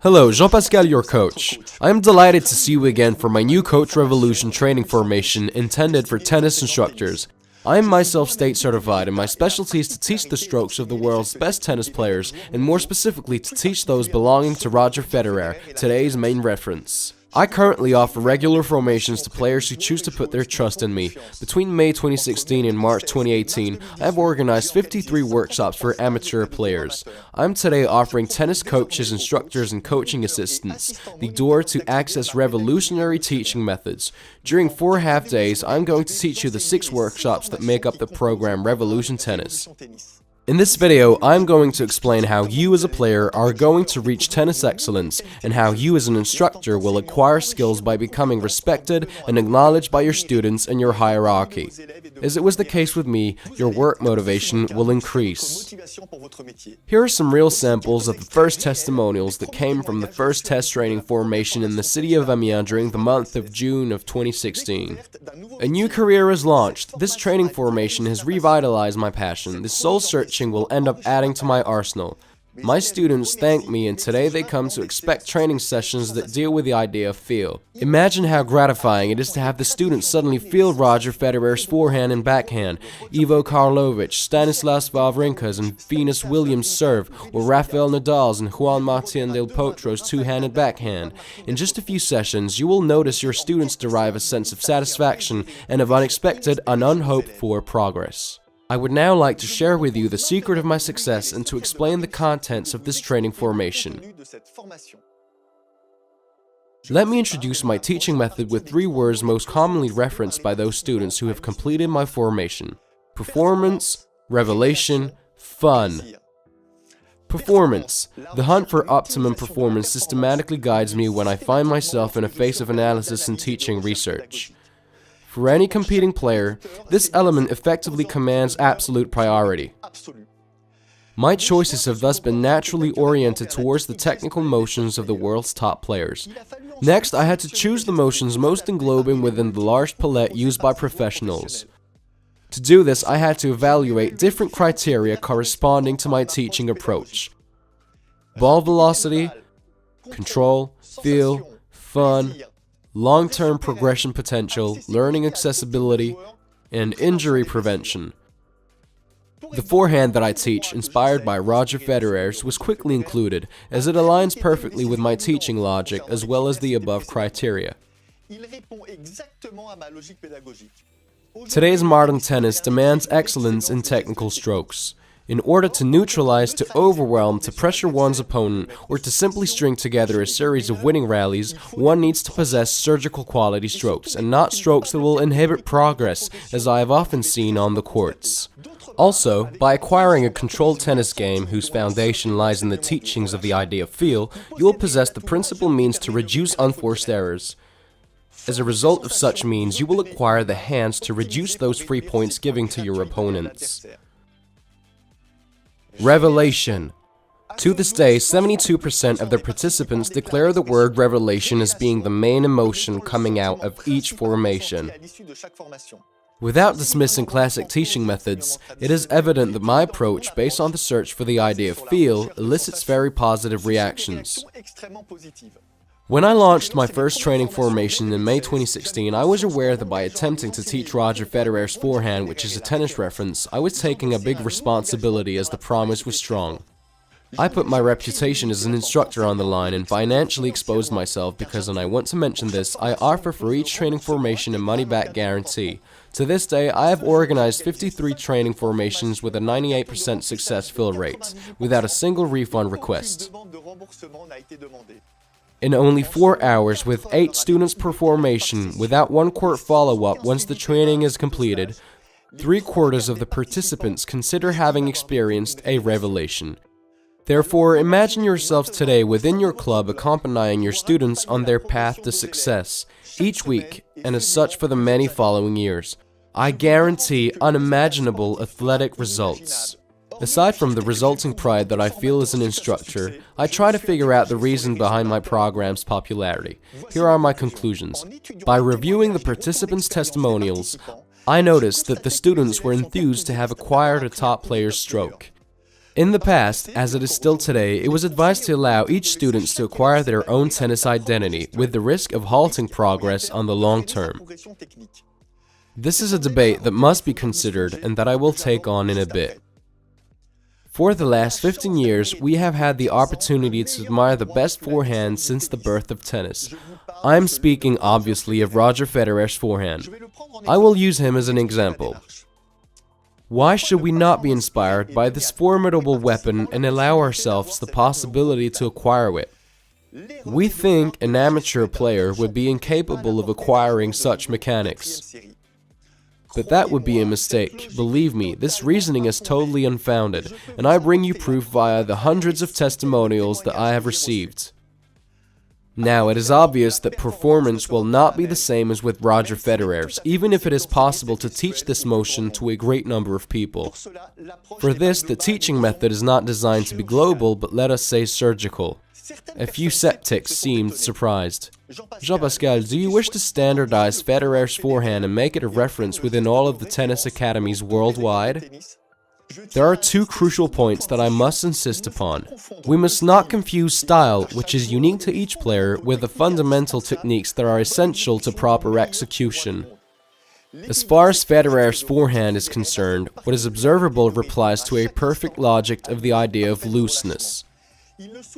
Hello, Jean-Pascal, your coach. I am delighted to see you again for my new Coach Revolution training formation intended for tennis instructors. I am myself state certified, and my specialty is to teach the strokes of the world's best tennis players, and more specifically to teach those belonging to Roger Federer, today's main reference. I currently offer regular formations to players who choose to put their trust in me. Between May 2016 and March 2018, I have organized 53 workshops for amateur players. I'm today offering tennis coaches, instructors, and coaching assistants the door to access revolutionary teaching methods. During 4 half days, I'm going to teach you the 6 workshops that make up the program Revolution Tennis. In this video, I'm going to explain how you as a player are going to reach tennis excellence and how you as an instructor will acquire skills by becoming respected and acknowledged by your students and your hierarchy. As it was the case with me, your work motivation will increase. Here are some real samples of the first testimonials that came from the first test training formation in the city of Amiens during the month of June of 2016. A new career is launched. This training formation has revitalized my passion. This soul-searching will end up adding to my arsenal. My students thank me, and today they come to expect training sessions that deal with the idea of feel. Imagine how gratifying it is to have the students suddenly feel Roger Federer's forehand and backhand, Ivo Karlovic, Stanislas Wawrinka's and Venus Williams' serve, or Rafael Nadal's and Juan Martín del Potro's two-handed backhand. In just a few sessions, you will notice your students derive a sense of satisfaction and of unexpected and unhoped-for progress. I would now like to share with you the secret of my success and to explain the contents of this training formation. Let me introduce my teaching method with 3 words most commonly referenced by those students who have completed my formation: performance, revelation, fun. Performance. The hunt for optimum performance systematically guides me when I find myself in a phase of analysis and teaching research. For any competing player, this element effectively commands absolute priority. My choices have thus been naturally oriented towards the technical motions of the world's top players. Next, I had to choose the motions most englobing within the large palette used by professionals. To do this, I had to evaluate different criteria corresponding to my teaching approach: ball velocity, control, feel, fun, long-term progression potential, learning accessibility, and injury prevention. The forehand that I teach, inspired by Roger Federer's, was quickly included, as it aligns perfectly with my teaching logic as well as the above criteria. Today's modern tennis demands excellence in technical strokes. In order to neutralize, to overwhelm, to pressure one's opponent, or to simply string together a series of winning rallies, one needs to possess surgical quality strokes, and not strokes that will inhibit progress, as I have often seen on the courts. Also, by acquiring a controlled tennis game whose foundation lies in the teachings of the idea of feel, you will possess the principal means to reduce unforced errors. As a result of such means, you will acquire the hands to reduce those free points giving to your opponents. Revelation. To this day, 72% of the participants declare the word revelation as being the main emotion coming out of each formation. Without dismissing classic teaching methods, it is evident that my approach, based on the search for the idea of feel, elicits very positive reactions. When I launched my first training formation in May 2016, I was aware that by attempting to teach Roger Federer's forehand, which is a tennis reference, I was taking a big responsibility as the promise was strong. I put my reputation as an instructor on the line and financially exposed myself because, and I want to mention this, I offer for each training formation a money-back guarantee. To this day, I have organized 53 training formations with a 98% success fill rate, without a single refund request. In only 4 hours, with 8 students per formation, without one court follow-up once the training is completed, 3/4 of the participants consider having experienced a revelation. Therefore, imagine yourselves today within your club accompanying your students on their path to success, each week, and as such for the many following years. I guarantee unimaginable athletic results. Aside from the resulting pride that I feel as an instructor, I try to figure out the reason behind my program's popularity. Here are my conclusions. By reviewing the participants' testimonials, I noticed that the students were enthused to have acquired a top player's stroke. In the past, as it is still today, it was advised to allow each student to acquire their own tennis identity, with the risk of halting progress on the long term. This is a debate that must be considered and that I will take on in a bit. For the last 15 years, we have had the opportunity to admire the best forehand since the birth of tennis. I am speaking obviously of Roger Federer's forehand. I will use him as an example. Why should we not be inspired by this formidable weapon and allow ourselves the possibility to acquire it? We think an amateur player would be incapable of acquiring such mechanics. But that would be a mistake. Believe me, this reasoning is totally unfounded, and I bring you proof via the hundreds of testimonials that I have received. Now, it is obvious that performance will not be the same as with Roger Federer's, even if it is possible to teach this motion to a great number of people. For this, the teaching method is not designed to be global, but let us say surgical. A few sceptics seemed surprised. Jean-Pascal, do you wish to standardize Federer's forehand and make it a reference within all of the tennis academies worldwide? There are two crucial points that I must insist upon. We must not confuse style, which is unique to each player, with the fundamental techniques that are essential to proper execution. As far as Federer's forehand is concerned, what is observable replies to a perfect logic of the idea of looseness.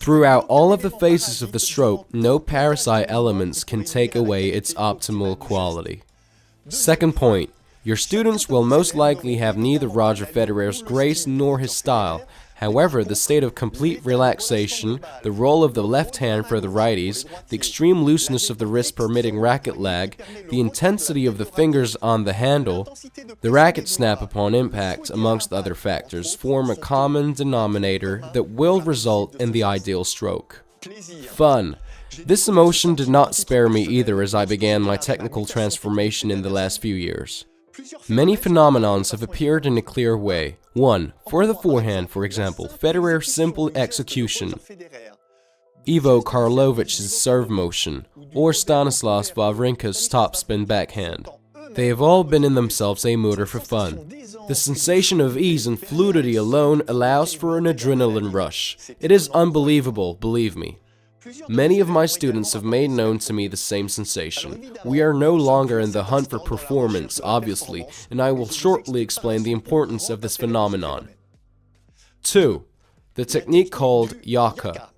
Throughout all of the phases of the stroke, no parasite elements can take away its optimal quality. Second point, your students will most likely have neither Roger Federer's grace nor his style. However, the state of complete relaxation, the role of the left hand for the righties, the extreme looseness of the wrist permitting racket lag, the intensity of the fingers on the handle, the racket snap upon impact, amongst other factors, form a common denominator that will result in the ideal stroke. Fun. This emotion did not spare me either as I began my technical transformation in the last few years. Many phenomenons have appeared in a clear way. 1. For the forehand, for example, Federer's simple execution, Ivo Karlovic's serve motion, or Stanislas Wawrinka's topspin backhand. They have all been in themselves a motor for fun. The sensation of ease and fluidity alone allows for an adrenaline rush. It is unbelievable, believe me. Many of my students have made known to me the same sensation. We are no longer in the hunt for performance, obviously, and I will shortly explain the importance of this phenomenon. 2. The technique called Yaka.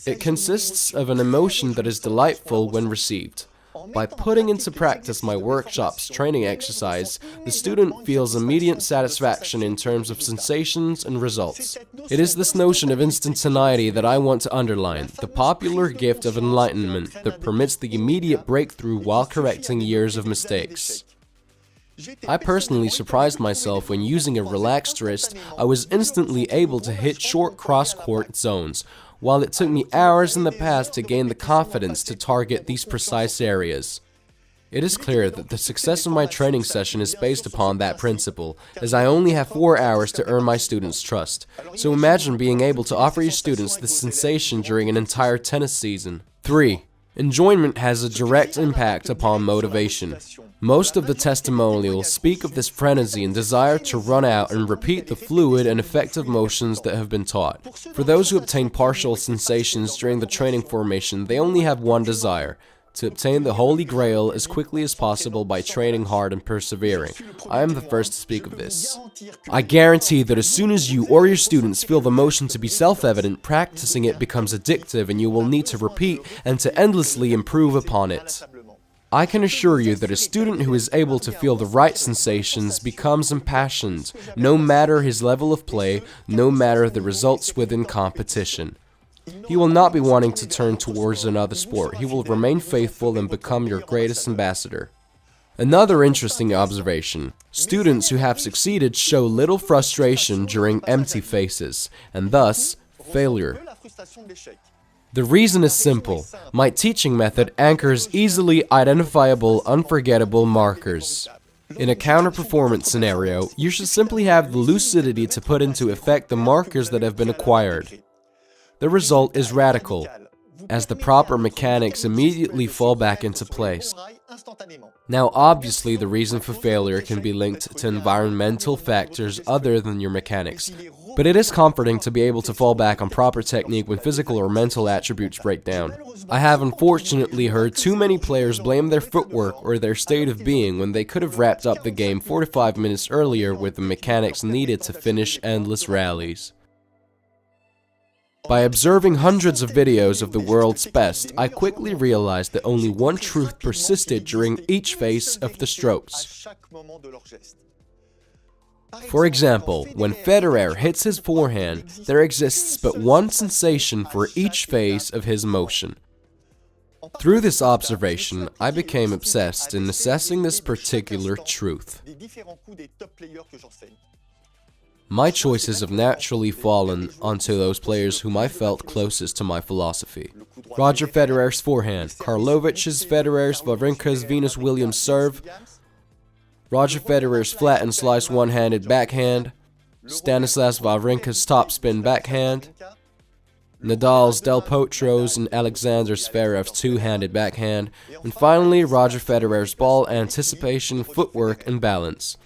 It consists of an emotion that is delightful when received. By putting into practice my workshop's training exercise, the student feels immediate satisfaction in terms of sensations and results. It is this notion of instantaneity that I want to underline, the popular gift of enlightenment that permits the immediate breakthrough while correcting years of mistakes. I personally surprised myself when using a relaxed wrist, I was instantly able to hit short cross-court zones, while it took me hours in the past to gain the confidence to target these precise areas. It is clear that the success of my training session is based upon that principle, as I only have 4 hours to earn my students' trust. So imagine being able to offer your students this sensation during an entire tennis season. 3. Enjoyment has a direct impact upon motivation. Most of the testimonials speak of this frenzy and desire to run out and repeat the fluid and effective motions that have been taught. For those who obtain partial sensations during the training formation, they only have one desire: to obtain the Holy Grail as quickly as possible by training hard and persevering. I am the first to speak of this. I guarantee that as soon as you or your students feel the motion to be self-evident, practicing it becomes addictive and you will need to repeat and to endlessly improve upon it. I can assure you that a student who is able to feel the right sensations becomes impassioned, no matter his level of play, no matter the results within competition. He will not be wanting to turn towards another sport. He will remain faithful and become your greatest ambassador. Another interesting observation: students who have succeeded show little frustration during empty phases, and thus, failure. The reason is simple. My teaching method anchors easily identifiable, unforgettable markers. In a counter-performance scenario, you should simply have the lucidity to put into effect the markers that have been acquired. The result is radical, as the proper mechanics immediately fall back into place. Now, obviously, the reason for failure can be linked to environmental factors other than your mechanics, but it is comforting to be able to fall back on proper technique when physical or mental attributes break down. I have unfortunately heard too many players blame their footwork or their state of being when they could have wrapped up the game 4 to 5 minutes earlier with the mechanics needed to finish endless rallies. By observing hundreds of videos of the world's best, I quickly realized that only one truth persisted during each phase of the strokes. For example, when Federer hits his forehand, there exists but one sensation for each phase of his motion. Through this observation, I became obsessed in assessing this particular truth. My choices have naturally fallen onto those players whom I felt closest to my philosophy. Roger Federer's forehand, Karlovic's Federer's Wawrinka's Venus Williams serve, Roger Federer's flat and slice one-handed backhand, Stanislas Wawrinka's topspin backhand, Nadal's Del Potro's and Alexander Zverev's two-handed backhand, and finally Roger Federer's ball anticipation, footwork, and balance.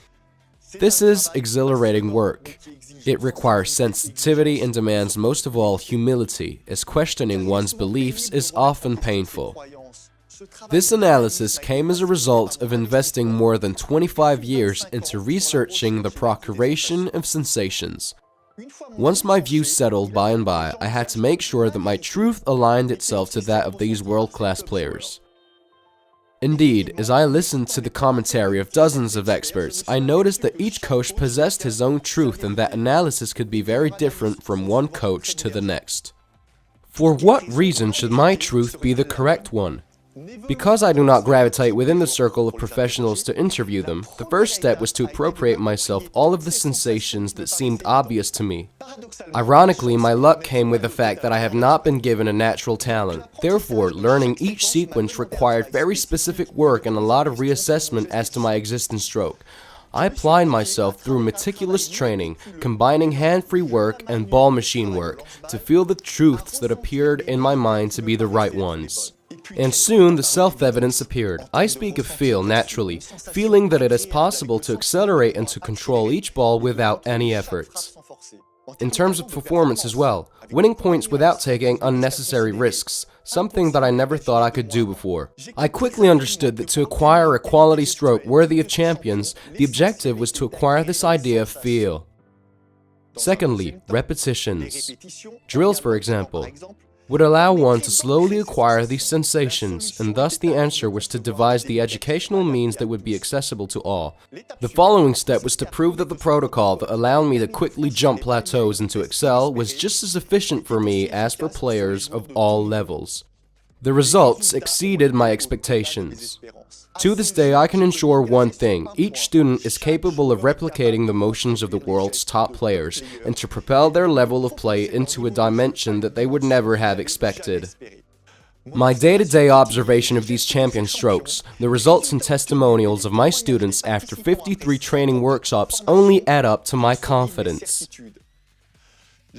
This is exhilarating work. It requires sensitivity and demands most of all humility, as questioning one's beliefs is often painful. This analysis came as a result of investing more than 25 years into researching the procuration of sensations. Once my views settled by and by, I had to make sure that my truth aligned itself to that of these world-class players. Indeed, as I listened to the commentary of dozens of experts, I noticed that each coach possessed his own truth and that analysis could be very different from one coach to the next. For what reason should my truth be the correct one? Because I do not gravitate within the circle of professionals to interview them, the first step was to appropriate myself all of the sensations that seemed obvious to me. Ironically, my luck came with the fact that I have not been given a natural talent. Therefore, learning each sequence required very specific work and a lot of reassessment as to my existing stroke. I applied myself through meticulous training, combining hand-free work and ball machine work, to feel the truths that appeared in my mind to be the right ones. And soon the self-evidence appeared. I speak of feel naturally, feeling that it is possible to accelerate and to control each ball without any efforts. In terms of performance as well, winning points without taking unnecessary risks, something that I never thought I could do before. I quickly understood that to acquire a quality stroke worthy of champions, the objective was to acquire this idea of feel. Secondly, repetitions. Drills, for example, would allow one to slowly acquire these sensations, and thus the answer was to devise the educational means that would be accessible to all. The following step was to prove that the protocol that allowed me to quickly jump plateaus and to excel was just as efficient for me as for players of all levels. The results exceeded my expectations. To this day, I can ensure one thing: each student is capable of replicating the motions of the world's top players and to propel their level of play into a dimension that they would never have expected. My day-to-day observation of these champion strokes, the results and testimonials of my students after 53 training workshops only add up to my confidence.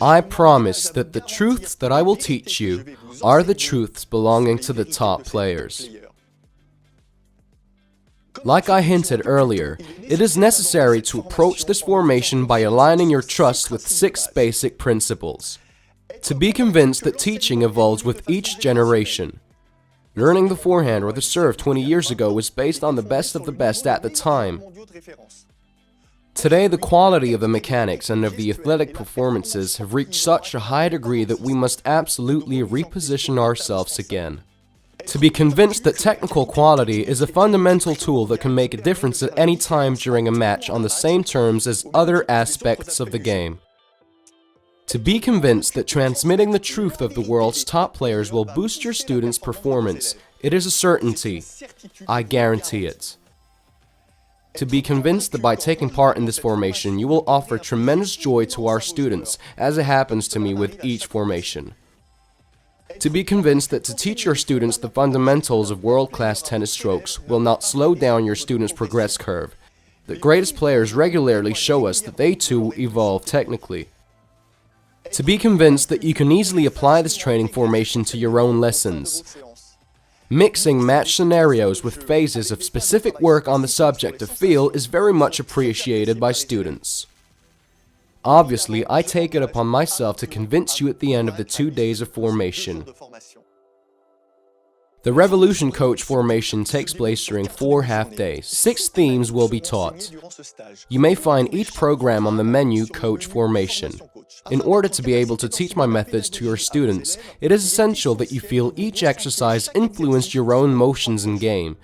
I promise that the truths that I will teach you are the truths belonging to the top players. Like I hinted earlier, it is necessary to approach this formation by aligning your trust with 6 basic principles. To be convinced that teaching evolves with each generation. Learning the forehand or the serve 20 years ago was based on the best of the best at the time. Today, the quality of the mechanics and of the athletic performances have reached such a high degree that we must absolutely reposition ourselves again. To be convinced that technical quality is a fundamental tool that can make a difference at any time during a match on the same terms as other aspects of the game. To be convinced that transmitting the truth of the world's top players will boost your students' performance. It is a certainty. I guarantee it. To be convinced that by taking part in this formation, you will offer tremendous joy to our students, as it happens to me with each formation. To be convinced that to teach your students the fundamentals of world-class tennis strokes will not slow down your students' progress curve. The greatest players regularly show us that they too evolve technically. To be convinced that you can easily apply this training formation to your own lessons. Mixing match scenarios with phases of specific work on the subject of feel is very much appreciated by students. Obviously, I take it upon myself to convince you at the end of the 2 days of formation. The Revolution Coach formation takes place during 4 half-days. 6 themes will be taught. You may find each program on the menu Coach Formation. In order to be able to teach my methods to your students, it is essential that you feel each exercise influenced your own motions in game.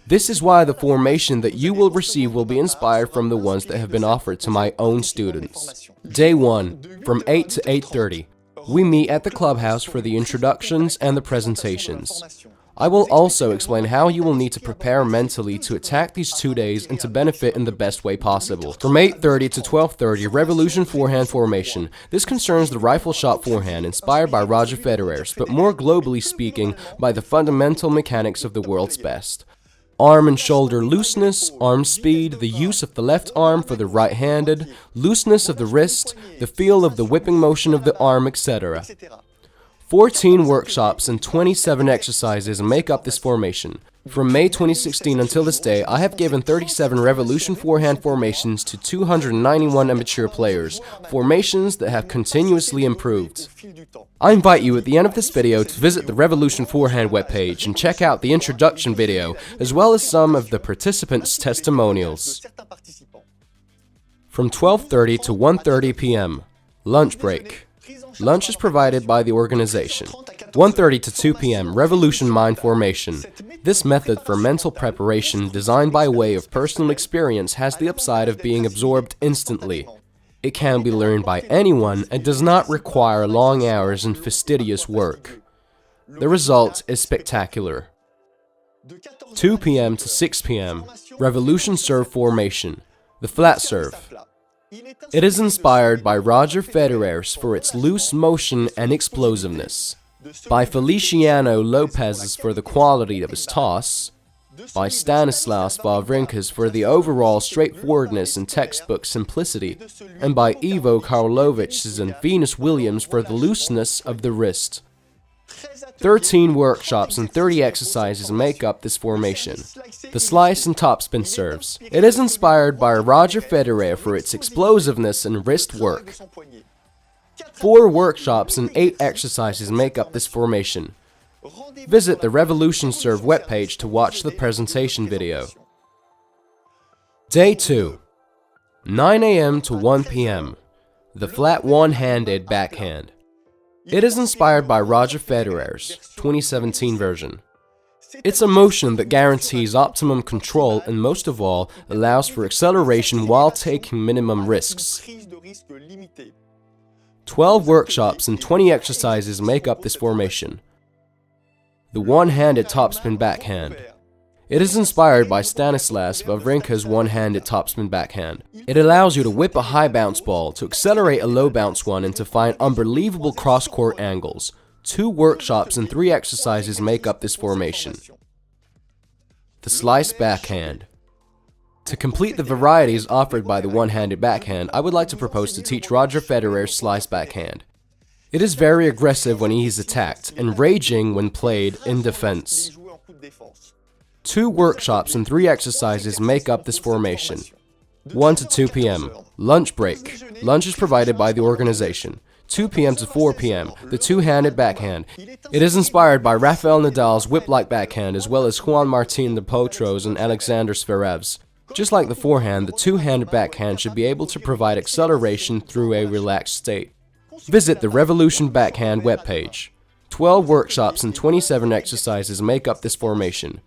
This is why the formation that you will receive will be inspired from the ones that have been offered to my own students. Day 1, from 8 to 8:30. We meet at the clubhouse for the introductions and the presentations. I will also explain how you will need to prepare mentally to attack these 2 days and to benefit in the best way possible. From 8:30 to 12:30, Revolution Forehand Formation. This concerns the rifle shot forehand inspired by Roger Federer's, but more globally speaking, by the fundamental mechanics of the world's best. Arm and shoulder looseness, arm speed, the use of the left arm for the right-handed, looseness of the wrist, the feel of the whipping motion of the arm, etc. 14 workshops and 27 exercises make up this formation. From May 2016 until this day, I have given 37 Revolution Forehand formations to 291 amateur players, formations that have continuously improved. I invite you at the end of this video to visit the Revolution Forehand webpage and check out the introduction video, as well as some of the participants' testimonials. From 12:30 to 1:30 p.m. Lunch break. Lunch is provided by the organization. 1:30 to 2 p.m. Revolution Mind Formation. This method for mental preparation, designed by way of personal experience, has the upside of being absorbed instantly. It can be learned by anyone and does not require long hours and fastidious work. The result is spectacular. 2 p.m. to 6 p.m. Revolution Serve Formation. The flat serve. It is inspired by Roger Federer's for its loose motion and explosiveness, by Feliciano Lopez's for the quality of his toss, by Stanislas Wawrinka's for the overall straightforwardness and textbook simplicity, and by Ivo Karlovich's and Venus Williams for the looseness of the wrist. 13 workshops and 30 exercises make up this formation. The slice and topspin serves. It is inspired by Roger Federer for its explosiveness and wrist work. 4 workshops and 8 exercises make up this formation. Visit the Revolution Serve webpage to watch the presentation video. Day 2. 9 a.m. to 1 p.m. The flat one-handed backhand. It is inspired by Roger Federer's 2017 version. It's a motion that guarantees optimum control and, most of all, allows for acceleration while taking minimum risks. 12 workshops and 20 exercises make up this formation. The one-handed topspin backhand. It is inspired by Stanislas Wawrinka's one-handed topspin backhand. It allows you to whip a high bounce ball, to accelerate a low bounce one, and to find unbelievable cross-court angles. 2 workshops and 3 exercises make up this formation. The slice backhand. To complete the varieties offered by the one-handed backhand, I would like to propose to teach Roger Federer's slice backhand. It is very aggressive when he is attacked, and raging when played in defense. 2 workshops and 3 exercises make up this formation. 1 to 2 p.m. Lunch break. Lunch is provided by the organization. 2 p.m. to 4 p.m. The two-handed backhand. It is inspired by Rafael Nadal's whip-like backhand, as well as Juan Martín del Potro's and Alexander Zverev's. Just like the forehand, the two-handed backhand should be able to provide acceleration through a relaxed state. Visit the Revolution Backhand webpage. 12 workshops and 27 exercises make up this formation.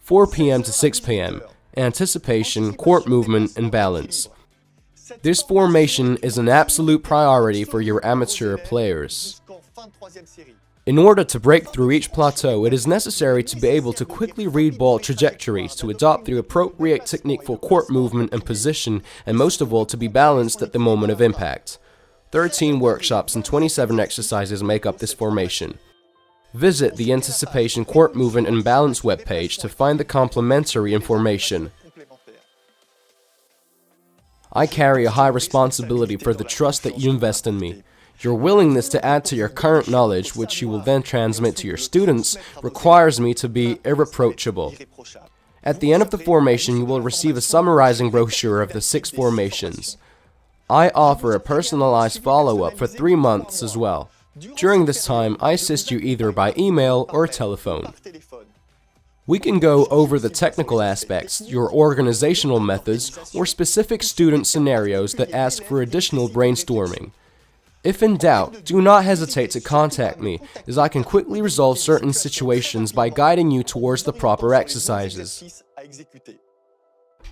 4 p.m. to 6 p.m. Anticipation, court movement, and balance. This formation is an absolute priority for your amateur players. In order to break through each plateau, it is necessary to be able to quickly read ball trajectories, to adopt the appropriate technique for court movement and position, and most of all, to be balanced at the moment of impact. 13 workshops and 27 exercises make up this formation. Visit the Anticipation, Court Movement, and Balance webpage to find the complementary information. I carry a high responsibility for the trust that you invest in me. Your willingness to add to your current knowledge, which you will then transmit to your students, requires me to be irreproachable. At the end of the formation, you will receive a summarizing brochure of the 6 formations. I offer a personalized follow-up for 3 months as well. During this time, I assist you either by email or telephone. We can go over the technical aspects, your organizational methods, or specific student scenarios that ask for additional brainstorming. If in doubt, do not hesitate to contact me, as I can quickly resolve certain situations by guiding you towards the proper exercises.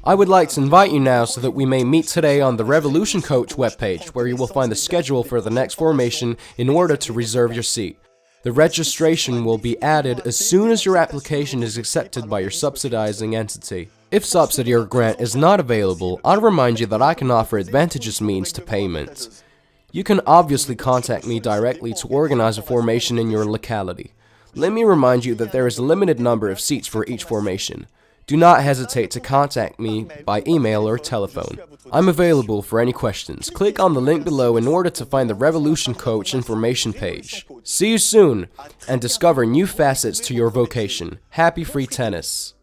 I would like to invite you now so that we may meet today on the Revolution Coach webpage, where you will find the schedule for the next formation in order to reserve your seat. The registration will be added as soon as your application is accepted by your subsidizing entity. If subsidy or grant is not available, I'll remind you that I can offer advantageous means to payment. You can obviously contact me directly to organize a formation in your locality. Let me remind you that there is a limited number of seats for each formation. Do not hesitate to contact me by email or telephone. I'm available for any questions. Click on the link below in order to find the Revolution Coach information page. See you soon, and discover new facets to your vocation. Happy free tennis!